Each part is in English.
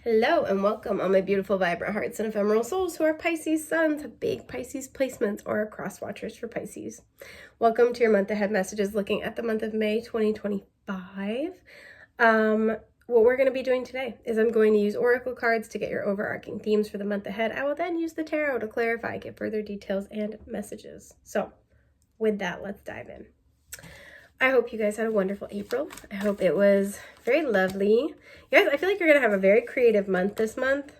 Hello and welcome, all my beautiful, vibrant hearts and ephemeral souls who are Pisces suns, have big Pisces placements, or are cross watchers for Pisces. Welcome to your month ahead messages looking at the month of May 2025. What we're going to be doing today is I'm going to use oracle cards to get your overarching themes for the month ahead. I will then use the tarot to clarify, get further details and messages. So with that, let's dive in. I hope you guys had a wonderful April. I hope it was very lovely. You guys, I feel like you're going to have a very creative month this month.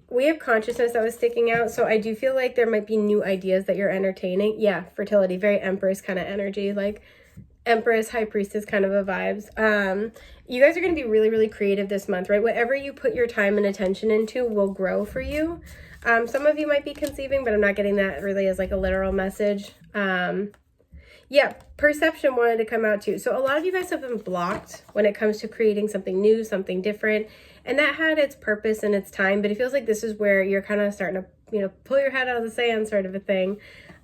We have consciousness that was sticking out, so I do feel like there might be new ideas that you're entertaining. Yeah, fertility, very Empress kind of energy, like Empress, High Priestess kind of a vibes. You guys are going to be really, really creative this month, right? Whatever you put your time and attention into will grow for you. Some of you might be conceiving, but I'm not getting that really as like a literal message. Yeah, perception wanted to come out too. So a lot of you guys have been blocked when it comes to creating something new, something different. And that had its purpose and its time, but it feels like this is where you're kind of starting to, pull your head out of the sand sort of a thing.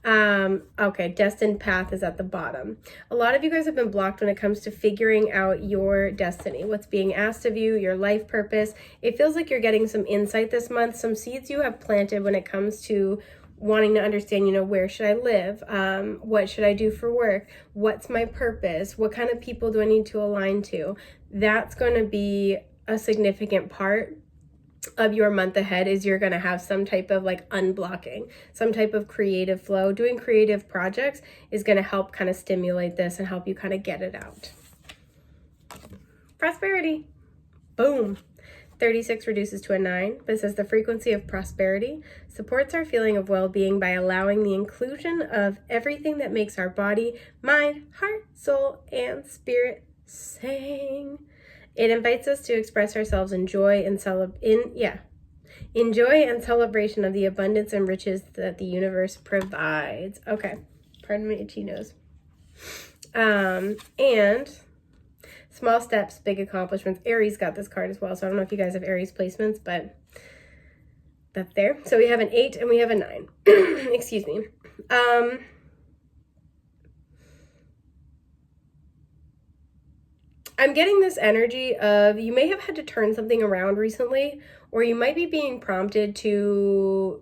Okay, destined path is at the bottom. A lot of you guys have been blocked when it comes to figuring out your destiny, what's being asked of you, your life purpose. It feels like you're getting some insight this month, some seeds you have planted when it comes to wanting to understand, where should I live? What should I do for work? What's my purpose? What kind of people do I need to align to? That's going to be a significant part of your month ahead. Is you're going to have some type of like unblocking, some type of creative flow. Doing creative projects is going to help kind of stimulate this and help you kind of get it out. Prosperity. Boom. 36 reduces to a 9, but it says the frequency of prosperity supports our feeling of well-being by allowing the inclusion of everything that makes our body, mind, heart, soul, and spirit sing. It invites us to express ourselves in joy and joy and celebration of the abundance and riches that the universe provides. Okay, pardon my itchy nose. And small steps, big accomplishments. Aries got this card as well, so I don't know if you guys have Aries placements, but that's there. So we have an 8 and we have a 9. Excuse me. I'm getting this energy of you may have had to turn something around recently, or you might be being prompted to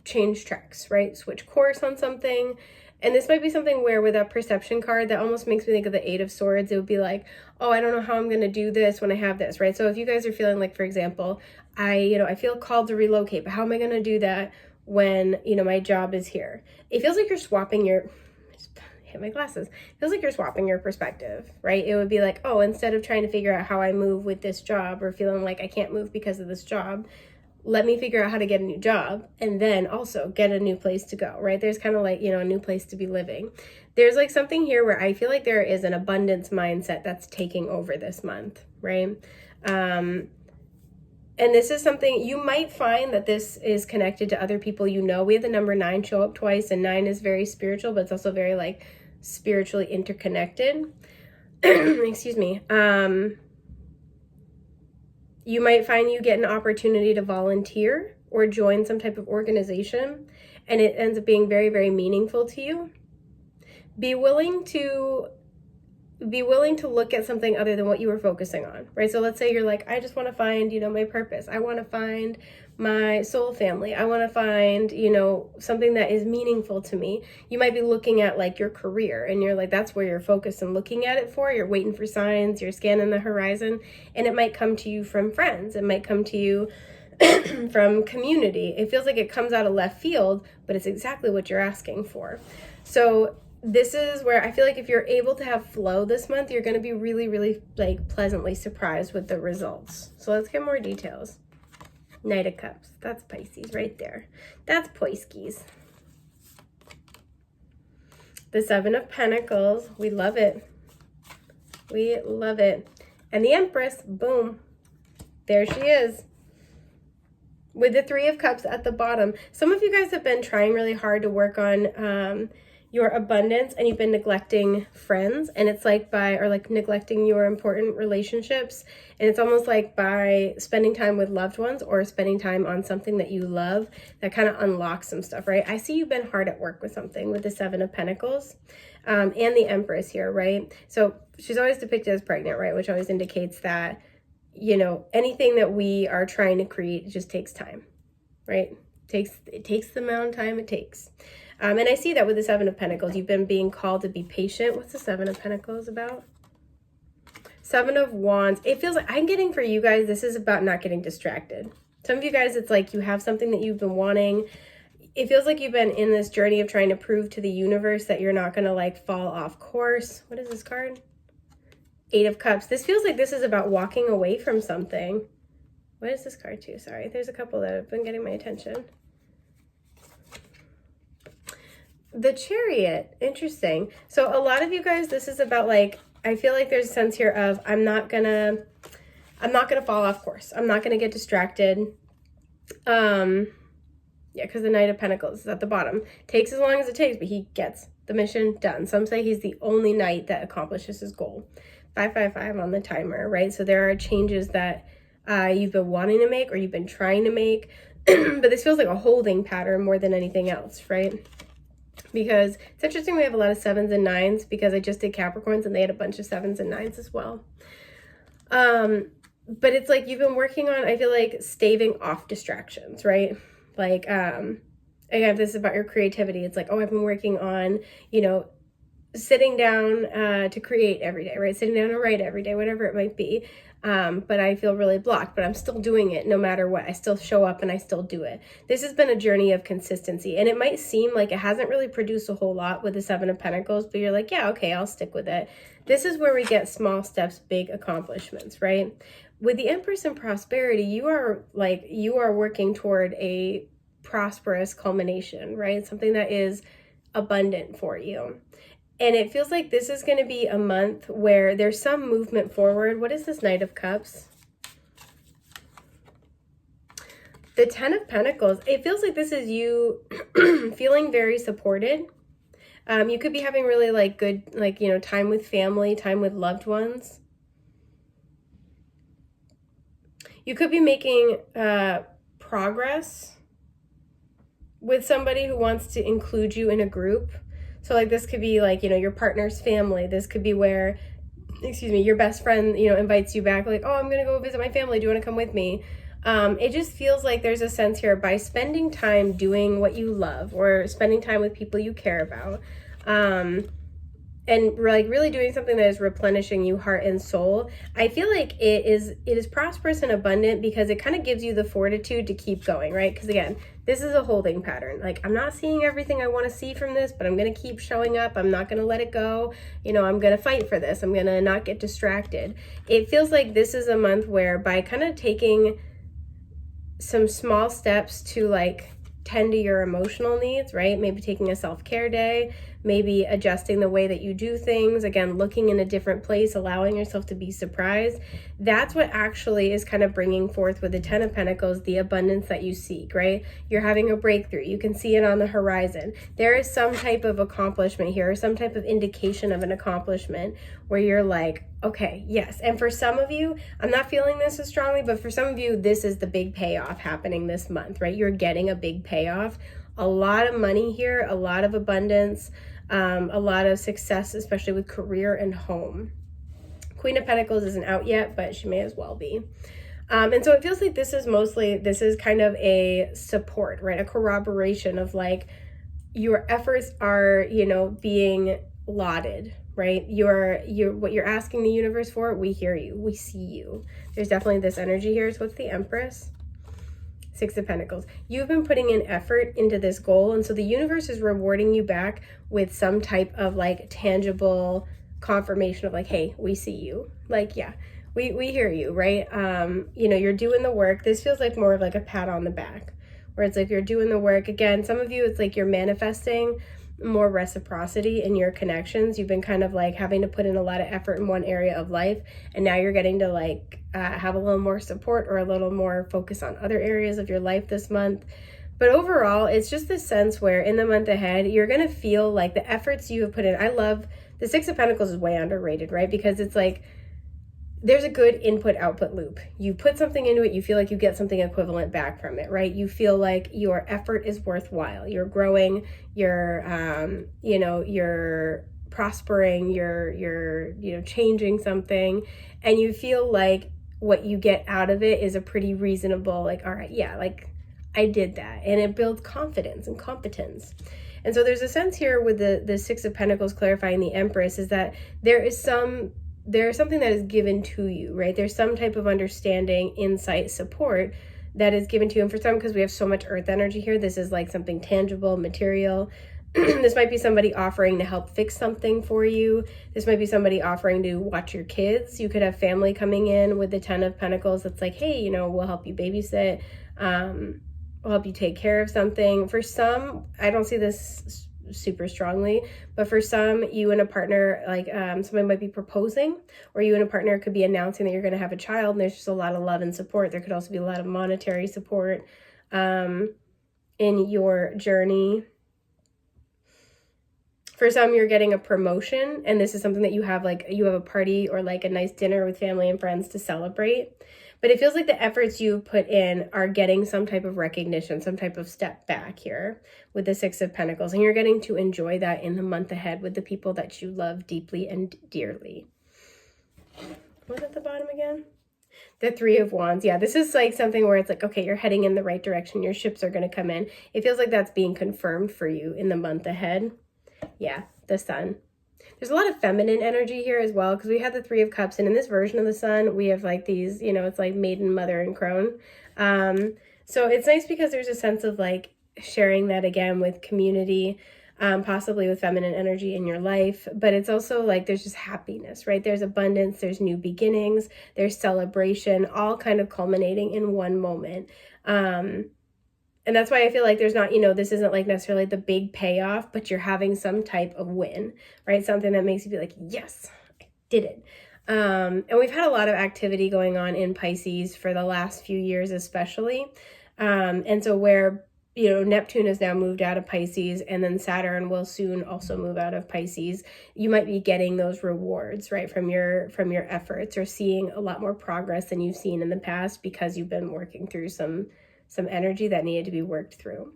change tracks, right? Switch course on something. And this might be something where with that perception card, that almost makes me think of the 8 of Swords. It would be like, oh, I don't know how I'm going to do this when I have this, right? So if you guys are feeling like, for example, I feel called to relocate, but how am I going to do that when, my job is here? It feels like you're swapping your, hit my glasses. It feels like you're swapping your perspective, right? It would be like, oh, instead of trying to figure out how I move with this job or feeling like I can't move because of this job, let me figure out how to get a new job and then also get a new place to go, right? There's kind of like, a new place to be living. There's like something here where I feel like there is an abundance mindset that's taking over this month, right? And this is something you might find that this is connected to other people. We have the number 9 show up twice, and 9 is very spiritual, but it's also very like spiritually interconnected. Excuse me. You might find you get an opportunity to volunteer or join some type of organization, and it ends up being very, very meaningful to you. Be willing to look at something other than what you were focusing on, right? So let's say you're like, I just want to find, my purpose. I want to find my soul family. I want to find, something that is meaningful to me. You might be looking at like your career and you're like, that's where you're focused and looking at it for. You're waiting for signs, you're scanning the horizon, and it might come to you from friends. It might come to you from community. It feels like it comes out of left field, but it's exactly what you're asking for. So this is where I feel like if you're able to have flow this month, you're going to be really, really like pleasantly surprised with the results. So let's get more details. Knight of Cups. That's Pisces right there. That's Pisces. The 7 of Pentacles. We love it. We love it. And the Empress. Boom. There she is. With the 3 of Cups at the bottom. Some of you guys have been trying really hard to work on your abundance, and you've been neglecting friends, and it's like neglecting your important relationships, and it's almost like by spending time with loved ones or spending time on something that you love, that kind of unlocks some stuff, right? I see you've been hard at work with something with the 7 of Pentacles and the Empress here, right? So she's always depicted as pregnant, right? Which always indicates that you know, anything that we are trying to create, it just takes time, right? It takes the amount of time it takes. And I see that with the Seven of Pentacles. You've been being called to be patient. What's the Seven of Pentacles about? Seven of Wands. It feels like I'm getting for you guys, this is about not getting distracted. Some of you guys, it's like you have something that you've been wanting. It feels like you've been in this journey of trying to prove to the universe that you're not going to like fall off course. What is this card? Eight of Cups. This feels like this is about walking away from something. What is this card too? Sorry, there's a couple that have been getting my attention. The Chariot. Interesting. So a lot of you guys, this is about like, I feel like there's a sense here of I'm not gonna fall off course. I'm not gonna get distracted. Yeah, because the Knight of Pentacles is at the bottom. Takes as long as it takes, but he gets the mission done. Some say he's the only knight that accomplishes his goal. 555 on the timer, right? So there are changes that you've been wanting to make or you've been trying to make, but this feels like a holding pattern more than anything else, right? Because it's interesting we have a lot of 7s and 9s because I just did Capricorns and they had a bunch of 7s and 9s as well. But it's like you've been working on, I feel like, staving off distractions, right? Like, again, if this is about your creativity, it's like, oh, I've been working on, you know, sitting down to create every day, right? Sitting down to write every day, whatever it might be. But I feel really blocked, but I'm still doing it no matter what. I still show up and I still do it. This has been a journey of consistency, and it might seem like it hasn't really produced a whole lot with the Seven of Pentacles, but you're like, yeah, okay, I'll stick with it. This is where we get small steps, big accomplishments, right? With the Empress and prosperity, you are working toward a prosperous culmination, right? Something that is abundant for you. And it feels like this is going to be a month where there's some movement forward. What is this Knight of Cups? The Ten of Pentacles. It feels like this is you feeling very supported. You could be having really like good, like, you know, time with family, time with loved ones. You could be making progress with somebody who wants to include you in a group. So like this could be like, you know, your partner's family. This could be where, excuse me, your best friend, you know, invites you back like, oh, I'm going to go visit my family. Do you want to come with me? It just feels like there's a sense here by spending time doing what you love or spending time with people you care about. And like really doing something that is replenishing you heart and soul. I feel like it is prosperous and abundant because it kind of gives you the fortitude to keep going, right? Because again, this is a holding pattern. Like, I'm not seeing everything I want to see from this, but I'm going to keep showing up. I'm not going to let it go. You know, I'm going to fight for this. I'm going to not get distracted. It feels like this is a month where by kind of taking some small steps to like tend to your emotional needs, right? Maybe taking a self-care day, maybe adjusting the way that you do things, again, looking in a different place, allowing yourself to be surprised. That's what actually is kind of bringing forth with the Ten of Pentacles, the abundance that you seek, right? You're having a breakthrough. You can see it on the horizon. There is some type of accomplishment here, or some type of indication of an accomplishment where you're like, okay, yes. And for some of you, I'm not feeling this as strongly, but for some of you, this is the big payoff happening this month, right? You're getting a big payoff. A lot of money here, a lot of abundance, a lot of success, especially with career and home. Queen of Pentacles isn't out yet, but she may as well be. And so it feels like this is kind of a support, right? A corroboration of like your efforts are, you know, being lauded, right? What you're asking the universe for, we hear you, we see you. There's definitely this energy here. So what's the Empress? Six of Pentacles. You've been putting in effort into this goal, and so the universe is rewarding you back with some type of like tangible confirmation of like, hey, we see you. Like, yeah, we hear you, right? You know, you're doing the work. This feels like more of like a pat on the back, where it's like you're doing the work. Again, some of you, it's like you're manifesting more reciprocity in your connections. You've been kind of like having to put in a lot of effort in one area of life, and now you're getting to like have a little more support or a little more focus on other areas of your life this month. But overall, it's just this sense where in the month ahead, you're going to feel like the efforts you have put in. I love the Six of Pentacles is way underrated, right? Because it's like there's a good input-output loop. You put something into it, you feel like you get something equivalent back from it, right? You feel like your effort is worthwhile. You're growing, you're, you know, you're prospering, you're, you know, changing something, and you feel like what you get out of it is a pretty reasonable, like, all right, yeah, like I did that. And it builds confidence and competence. And so there's a sense here with the Six of Pentacles clarifying the Empress is that there's something that is given to you, right? There's some type of understanding, insight, support that is given to you. And for some, because we have so much earth energy here, this is like something tangible, material. This might be somebody offering to help fix something for you. This might be somebody offering to watch your kids. You could have family coming in with the Ten of Pentacles that's like, hey, we'll help you babysit. We'll help you take care of something. For some, I don't see this super strongly, but for some, you and a partner, like somebody might be proposing, or you and a partner could be announcing that you're going to have a child, and there's just a lot of love and support. There could also be a lot of monetary support in your journey. For some, you're getting a promotion, and this is something that you have a party or like a nice dinner with family and friends to celebrate. But it feels like the efforts you've put in are getting some type of recognition, some type of step back here with the Six of Pentacles. And you're getting to enjoy that in the month ahead with the people that you love deeply and dearly. What's at the bottom again? The Three of Wands. Yeah, this is like something where it's like, okay, you're heading in the right direction. Your ships are going to come in. It feels like that's being confirmed for you in the month ahead. Yeah, the Sun. There's a lot of feminine energy here as well, because we have the Three of Cups, and in this version of the Sun, we have like these, it's like maiden, mother, and crone. So it's nice because there's a sense of like sharing that again with community, possibly with feminine energy in your life, but it's also like there's just happiness, right? There's abundance, there's new beginnings, there's celebration, all kind of culminating in one moment. And that's why I feel like there's not, this isn't like necessarily the big payoff, but you're having some type of win, right? Something that makes you feel like, yes, I did it. And we've had a lot of activity going on in Pisces for the last few years, especially. And so where, Neptune has now moved out of Pisces, and then Saturn will soon also move out of Pisces, you might be getting those rewards, right, from your efforts, or seeing a lot more progress than you've seen in the past because you've been working through some energy that needed to be worked through.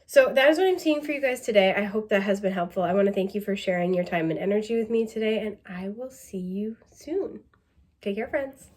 So that is what I'm seeing for you guys today. I hope that has been helpful. I want to thank you for sharing your time and energy with me today, and I will see you soon. Take care, friends.